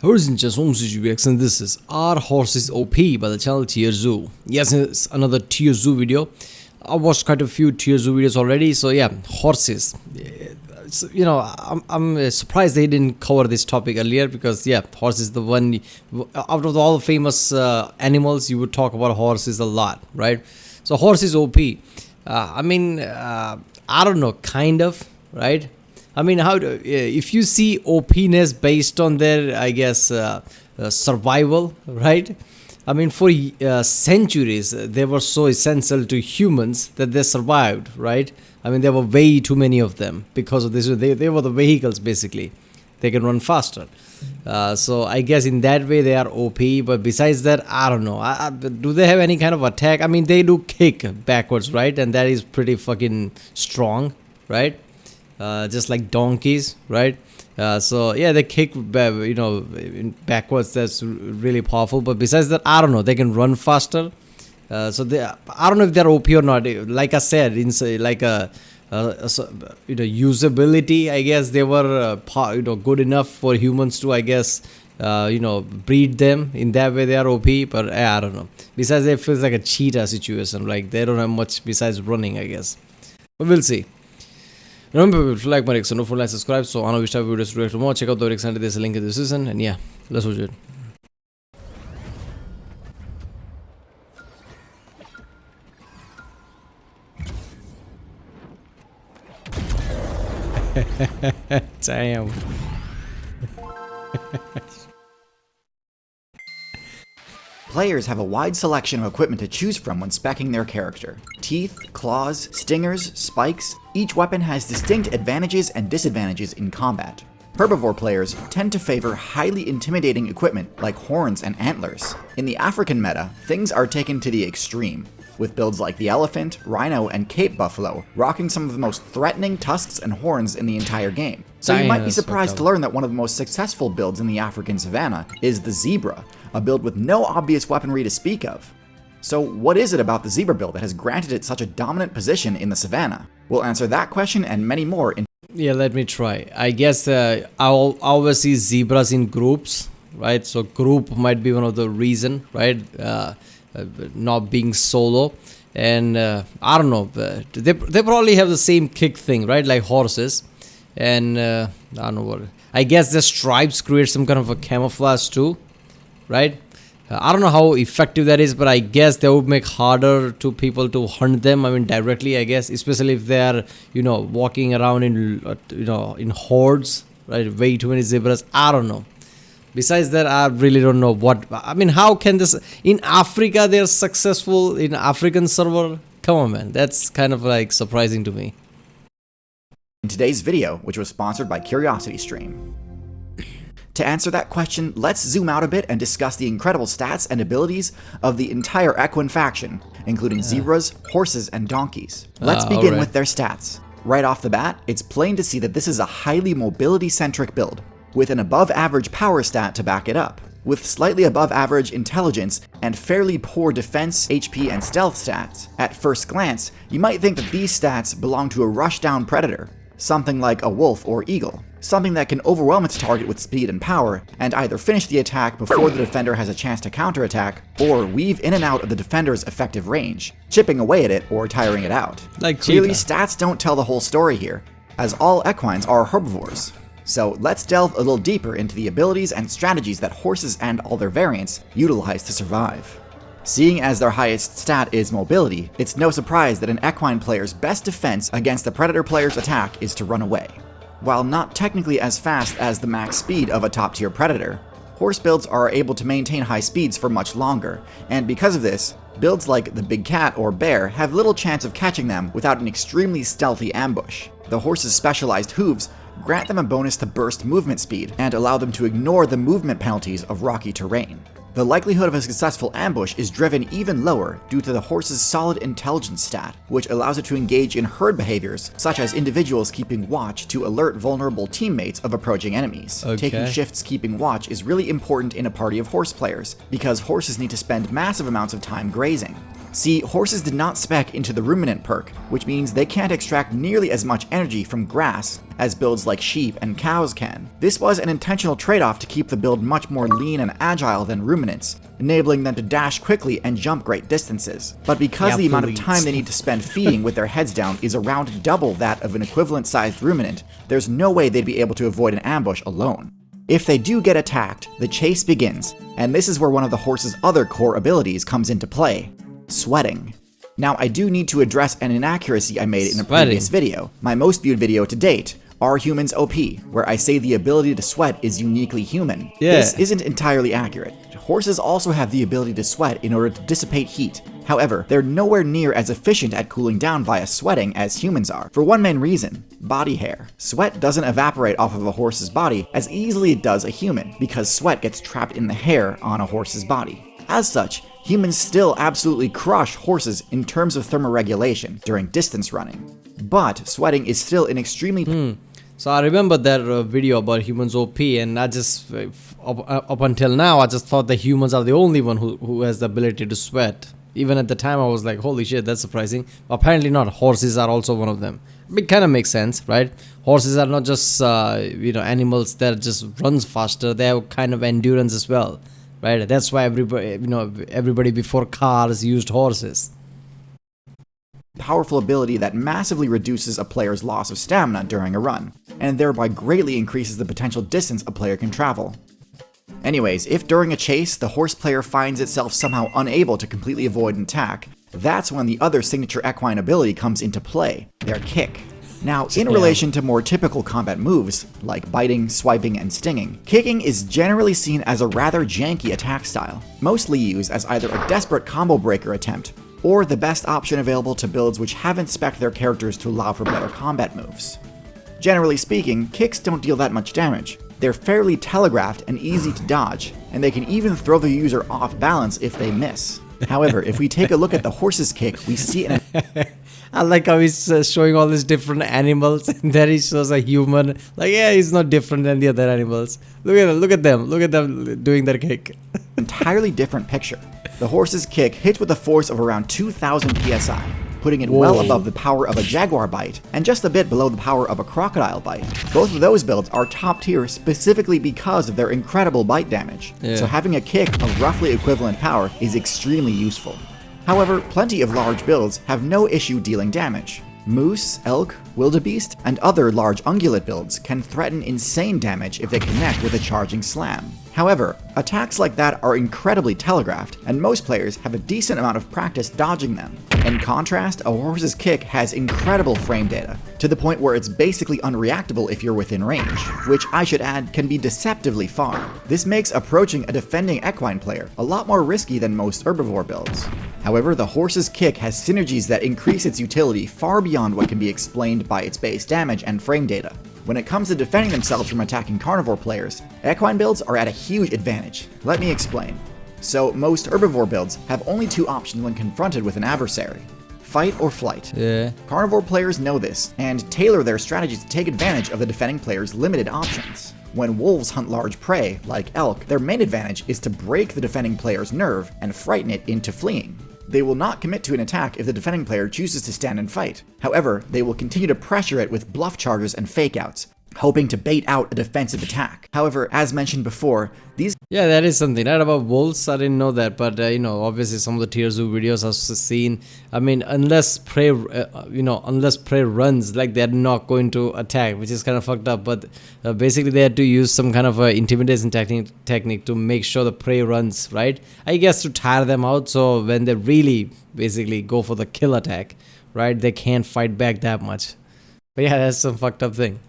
Ladies and gentlemen, and this is Our Horses OP by the channel TierZoo. Yes, it's another TierZoo video. I watched quite a few TierZoo videos already, so yeah, horses. I'm surprised they didn't cover this topic earlier because yeah, horse is the one out of all the famous animals you would talk about horses a lot, right? So horse is OP. I don't know, kind of, right? I mean, if you see OPness based on their, I guess, survival, right? I mean, for centuries, they were so essential to humans that they survived, right? I mean, there were way too many of them because of this. They were the vehicles, basically. They can run faster. So I guess in that way, they are OP. But besides that, I don't know. Do they have any kind of attack? I mean, they do kick backwards, right? And that is pretty fucking strong, right? Just like donkeys, right? So yeah, they kick, backwards. That's really powerful. But besides that, I don't know. They can run faster. I don't know if they're OP or not. Like I said, usability. I guess they were good enough for humans to, I guess, breed them. In that way, they are OP. But I don't know. Besides, it feels like a cheetah situation. Like they don't have much besides running, I guess. But we'll see. Remember to like my Rex and don't forget to subscribe so I know which type of videos to react to more. Check out the Rex and there's a link in the description. And yeah, let's watch it. Damn. Players have a wide selection of equipment to choose from when speccing their character. Teeth, claws, stingers, spikes, each weapon has distinct advantages and disadvantages in combat. Herbivore players tend to favor highly intimidating equipment like horns and antlers. In the African meta, things are taken to the extreme, with builds like the elephant, rhino, and cape buffalo rocking some of the most threatening tusks and horns in the entire game. So you might be surprised to learn that one of the most successful builds in the African savannah is the zebra, a build with no obvious weaponry to speak of. So what is it about the zebra build that has granted it such a dominant position in the savannah? We'll answer that question and many more in... Yeah, let me try. I guess I'll always see zebras in groups, right? So group might be one of the reason, right? Not being solo. And I don't know, they probably have the same kick thing, right? Like horses. And I don't know what... I guess the stripes create some kind of a camouflage too, right? I don't know how effective that is, but I guess that would make harder to people to hunt them. I mean, directly, I guess, especially if they are, walking around in, in hordes, right? Way too many zebras. I don't know. Besides that, I really don't know what. I mean, how can this in Africa? They're successful in African server. Come on, man. That's kind of like surprising to me. In today's video, which was sponsored by CuriosityStream. To answer that question, let's zoom out a bit and discuss the incredible stats and abilities of the entire Equine faction, including zebras, horses, and donkeys. Let's begin with their stats. Right off the bat, it's plain to see that this is a highly mobility-centric build, with an above-average power stat to back it up. With slightly above-average intelligence and fairly poor defense, HP, and stealth stats, at first glance, you might think that these stats belong to a rush-down predator, something like a wolf or eagle. Something that can overwhelm its target with speed and power, and either finish the attack before the defender has a chance to counterattack, or weave in and out of the defender's effective range, chipping away at it or tiring it out. Clearly, stats don't tell the whole story here, as all equines are herbivores. So let's delve a little deeper into the abilities and strategies that horses and all their variants utilize to survive. Seeing as their highest stat is mobility, it's no surprise that an equine player's best defense against the predator player's attack is to run away. While not technically as fast as the max speed of a top-tier predator, horse builds are able to maintain high speeds for much longer, and because of this, builds like the big cat or bear have little chance of catching them without an extremely stealthy ambush. The horse's specialized hooves grant them a bonus to burst movement speed and allow them to ignore the movement penalties of rocky terrain. The likelihood of a successful ambush is driven even lower due to the horse's solid intelligence stat, which allows it to engage in herd behaviors, such as individuals keeping watch to alert vulnerable teammates of approaching enemies. Taking shifts keeping watch is really important in a party of horse players, because horses need to spend massive amounts of time grazing. See, horses did not spec into the ruminant perk, which means they can't extract nearly as much energy from grass as builds like sheep and cows can. This was an intentional trade-off to keep the build much more lean and agile than ruminants, enabling them to dash quickly and jump great distances. But because the amount of time they need to spend feeding with their heads down is around double that of an equivalent-sized ruminant, there's no way they'd be able to avoid an ambush alone. If they do get attacked, the chase begins, and this is where one of the horse's other core abilities comes into play: sweating. Now, I do need to address an inaccuracy I made in a previous video, my most viewed video to date, Are Humans OP?, where I say the ability to sweat is uniquely human. This isn't entirely accurate. Horses also have the ability to sweat in order to dissipate heat. However, they're nowhere near as efficient at cooling down via sweating as humans are, for one main reason: body hair. Sweat doesn't evaporate off of a horse's body as easily as it does a human, because sweat gets trapped in the hair on a horse's body. As such, humans still absolutely crush horses in terms of thermoregulation during distance running. But sweating is still an extremely So I remember that video about humans OP, and I just, up until now, I just thought that humans are the only one who has the ability to sweat. Even at the time, I was like, holy shit, that's surprising. Apparently not. Horses are also one of them. It kind of makes sense, right? Horses are not just, animals that just runs faster. They have kind of endurance as well, right? That's why everybody before cars used horses. Powerful ability that massively reduces a player's loss of stamina during a run, and thereby greatly increases the potential distance a player can travel. Anyways, if during a chase, the horse player finds itself somehow unable to completely avoid an attack, that's when the other signature equine ability comes into play: their kick. Now, in relation to more typical combat moves, like biting, swiping, and stinging, kicking is generally seen as a rather janky attack style, mostly used as either a desperate combo breaker attempt, or the best option available to builds which haven't spec'd their characters to allow for better combat moves. Generally speaking, kicks don't deal that much damage. They're fairly telegraphed and easy to dodge, and they can even throw the user off balance if they miss. However, if we take a look at the horse's kick, we see an I like how he's showing all these different animals, and then he shows a human. Like, yeah, he's not different than the other animals. Look at them doing their kick. entirely different picture. The horse's kick hits with a force of around 2,000 psi, putting it well above the power of a jaguar bite, and just a bit below the power of a crocodile bite. Both of those builds are top tier specifically because of their incredible bite damage, so having a kick of roughly equivalent power is extremely useful. However, plenty of large builds have no issue dealing damage. Moose, elk, wildebeest, and other large ungulate builds can threaten insane damage if they connect with a charging slam. However, attacks like that are incredibly telegraphed, and most players have a decent amount of practice dodging them. In contrast, a horse's kick has incredible frame data, to the point where it's basically unreactable if you're within range, which I should add can be deceptively far. This makes approaching a defending equine player a lot more risky than most herbivore builds. However, the horse's kick has synergies that increase its utility far beyond what can be explained by its base damage and frame data. When it comes to defending themselves from attacking carnivore players, equine builds are at a huge advantage. Let me explain. So, most herbivore builds have only two options when confronted with an adversary: fight or flight. Carnivore players know this, and tailor their strategies to take advantage of the defending player's limited options. When wolves hunt large prey, like elk, their main advantage is to break the defending player's nerve and frighten it into fleeing. They will not commit to an attack if the defending player chooses to stand and fight. However, they will continue to pressure it with bluff charges and fakeouts, hoping to bait out a defensive attack. However, as mentioned before, these... Yeah, that is something, right? About wolves, I didn't know that, but obviously some of the TierZoo videos I've seen, I mean, unless prey runs, like, they're not going to attack, which is kind of fucked up, but basically they had to use some kind of intimidation technique to make sure the prey runs, right? I guess to tire them out, so when they really basically go for the kill attack, right, they can't fight back that much. But yeah, that's some fucked up thing.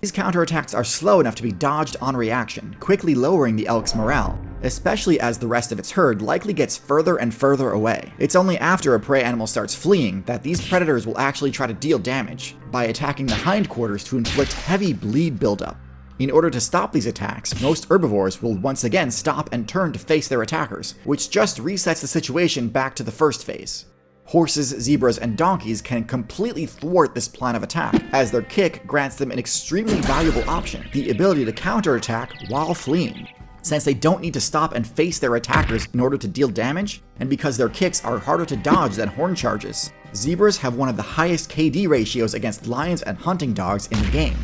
These counterattacks are slow enough to be dodged on reaction, quickly lowering the elk's morale, especially as the rest of its herd likely gets further and further away. It's only after a prey animal starts fleeing that these predators will actually try to deal damage, by attacking the hindquarters to inflict heavy bleed buildup. In order to stop these attacks, most herbivores will once again stop and turn to face their attackers, which just resets the situation back to the first phase. Horses, zebras, and donkeys can completely thwart this plan of attack, as their kick grants them an extremely valuable option: the ability to counterattack while fleeing. since they don't need to stop and face their attackers in order to deal damage, and because their kicks are harder to dodge than horn charges. Zebras have one of the highest KD ratios against lions and hunting dogs in the game.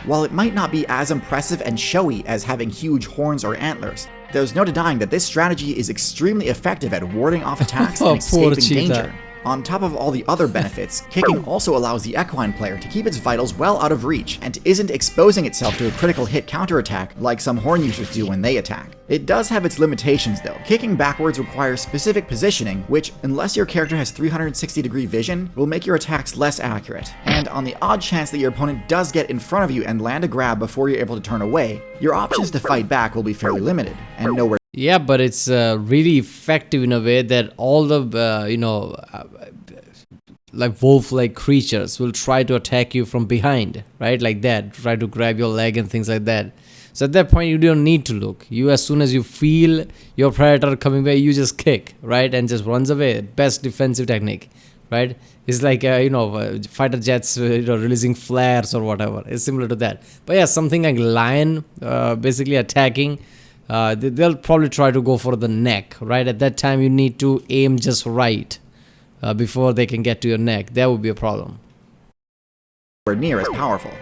While it might not be as impressive and showy as having huge horns or antlers, there's no denying that this strategy is extremely effective at warding off attacks and escaping danger. On top of all the other benefits, kicking also allows the equine player to keep its vitals well out of reach and isn't exposing itself to a critical hit counterattack like some horn users do when they attack. It does have its limitations though. Kicking backwards requires specific positioning, which, unless your character has 360-degree vision, will make your attacks less accurate. And on the odd chance that your opponent does get in front of you and land a grab before you're able to turn away, your options to fight back will be fairly limited, and nowhere. Yeah, but it's really effective in a way that all the, like wolf-like creatures will try to attack you from behind, right? Like that, try to grab your leg and things like that. So at that point, you don't need to look. You, as soon as you feel your predator coming away, you just kick, right? And just runs away. Best defensive technique, right? It's like, fighter jets, releasing flares or whatever. It's similar to that. But yeah, something like lion, basically attacking, they'll probably try to go for the neck, right? At that time, you need to aim just right before they can get to your neck. That would be a problem. Near as powerful.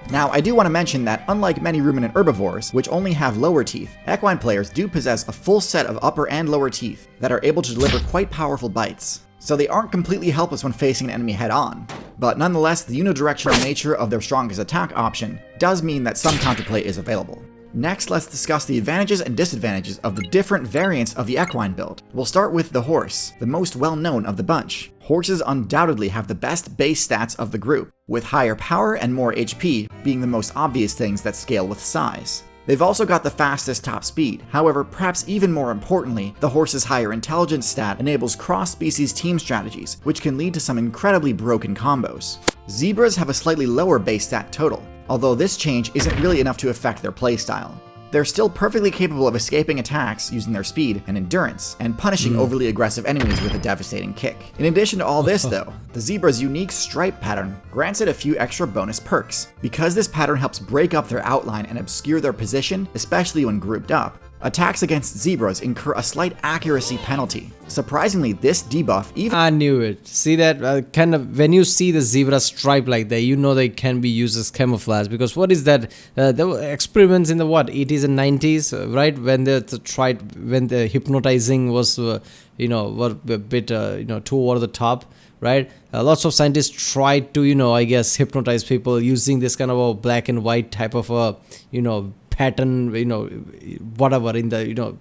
Now, I do want to mention that unlike many ruminant herbivores, which only have lower teeth, equine players do possess a full set of upper and lower teeth that are able to deliver quite powerful bites. So they aren't completely helpless when facing an enemy head-on. But nonetheless, the unidirectional nature of their strongest attack option does mean that some counterplay is available. Next, let's discuss the advantages and disadvantages of the different variants of the equine build. We'll start with the horse, the most well-known of the bunch. Horses undoubtedly have the best base stats of the group, with higher power and more HP being the most obvious things that scale with size. They've also got the fastest top speed. However, perhaps even more importantly, the horse's higher intelligence stat enables cross-species team strategies, which can lead to some incredibly broken combos. Zebras have a slightly lower base stat total, although this change isn't really enough to affect their playstyle. They're still perfectly capable of escaping attacks using their speed and endurance, and punishing overly aggressive enemies with a devastating kick. In addition to all this though, the zebra's unique stripe pattern grants it a few extra bonus perks. Because this pattern helps break up their outline and obscure their position, especially when grouped up, attacks against zebras incur a slight accuracy penalty. Surprisingly, this debuff even— I knew it. See that kind of, when you see the zebra stripe like that, you know they can be used as camouflage. Because what is that? There were experiments in the 80s and 90s, right? When when the hypnotizing was, were a bit, too over the top, right? Lots of scientists tried to, hypnotize people using this kind of a black and white type of a, pattern, whatever in the,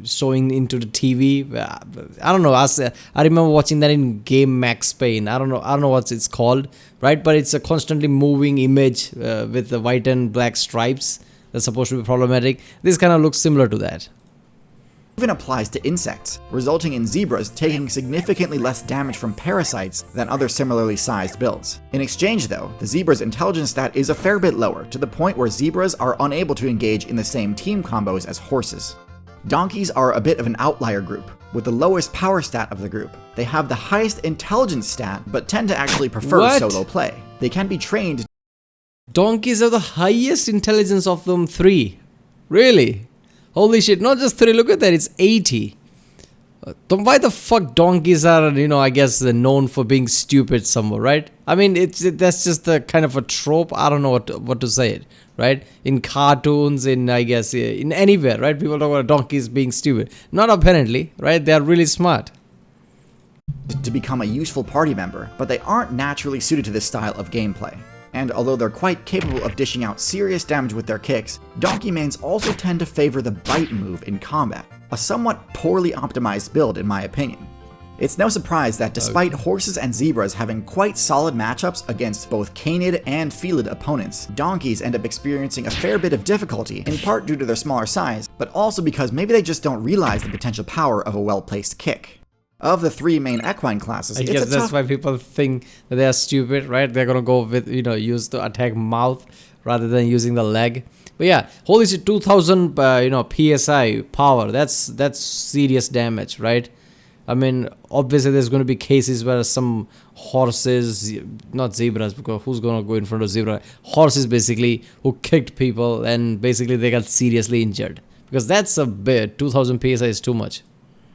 showing into the TV. I don't know. I remember watching that in game Max Payne. I don't know what it's called, right? But it's a constantly moving image with the white and black stripes. That's supposed to be problematic. This kind of looks similar to that. Even applies to insects, resulting in zebras taking significantly less damage from parasites than other similarly sized builds. In exchange though, the zebra's intelligence stat is a fair bit lower, to the point where zebras are unable to engage in the same team combos as horses. Donkeys are a bit of an outlier group, with the lowest power stat of the group. They have the highest intelligence stat, but tend to actually prefer solo play. They can be trained. Donkeys have the highest intelligence of them three. Really? Holy shit, not just 3, look at that, it's 80. Then why the fuck donkeys are, I guess, known for being stupid somewhere, right? I mean, that's just a kind of a trope. I don't know what to say it, right? In cartoons, in anywhere, right? People talk about donkeys being stupid. Not apparently, right? They are really smart. To become a useful party member, but they aren't naturally suited to this style of gameplay. And although they're quite capable of dishing out serious damage with their kicks, donkey mains also tend to favor the bite move in combat, a somewhat poorly optimized build in my opinion. It's no surprise that despite horses and zebras having quite solid matchups against both canid and felid opponents, donkeys end up experiencing a fair bit of difficulty, in part due to their smaller size, but also because maybe they just don't realize the potential power of a well-placed kick. Of the 3 main equine classes, I guess that's why people think that they are stupid, right? They're gonna go with, use the attack mouth rather than using the leg. But yeah, holy shit, 2000, PSI power. That's serious damage, right? I mean, obviously there's gonna be cases where some horses, not zebras, because who's gonna go in front of zebra? Horses basically who kicked people and basically they got seriously injured because that's a bit 2000 psi is too much.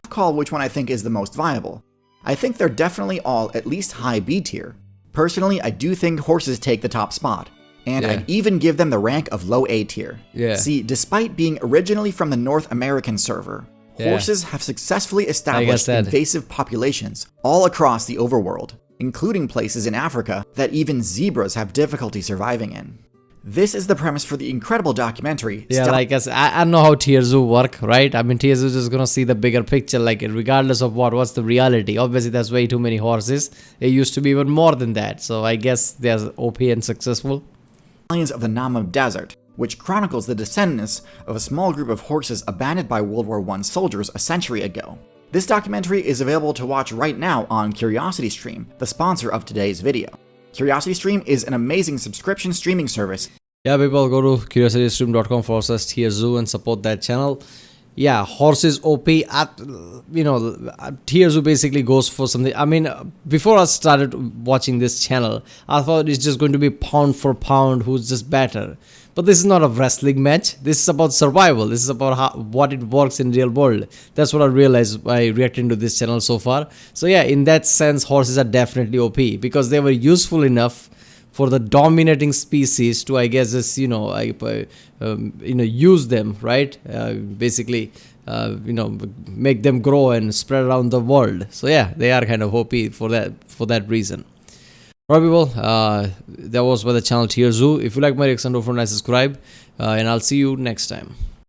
Call which one I think is the most viable. I think they're definitely all at least high B tier. Personally, I do think horses take the top spot, and Yeah. I'd even give them the rank of low A tier. Yeah. See, despite being originally from the North American server, Yeah. horses have successfully Like I established said. invasive populations all across the overworld, including places in Africa that even zebras have difficulty surviving in. This is the premise for the incredible documentary. Yeah, like I know how TierZoo work, right? I mean, TierZoo is just gonna see the bigger picture, like regardless of what's the reality. Obviously, there's way too many horses. It used to be even more than that. So I guess they're OP and successful. Stallions of the Namib Desert, which chronicles the descendants of a small group of horses abandoned by World War I soldiers a century ago. This documentary is available to watch right now on CuriosityStream, the sponsor of today's video. CuriosityStream is an amazing subscription streaming service. Yeah, people, go to curiositystream.com/TierZoo and support that channel. Yeah, horses OP. TierZoo basically goes for something. I mean, before I started watching this channel, I thought it's just going to be pound for pound who's just better. But this is not a wrestling match. This is about survival. This is about what it works in real world. That's what I realized by reacting to this channel so far. So yeah, in that sense, horses are definitely OP because they were useful enough for the dominating species to, I guess, just use them, right? Basically, make them grow and spread around the world. So yeah, they are kind of OP for that reason. Alright, people, that was by the channel TierZoo. If you like my reaction, don't forget to subscribe, and I'll see you next time.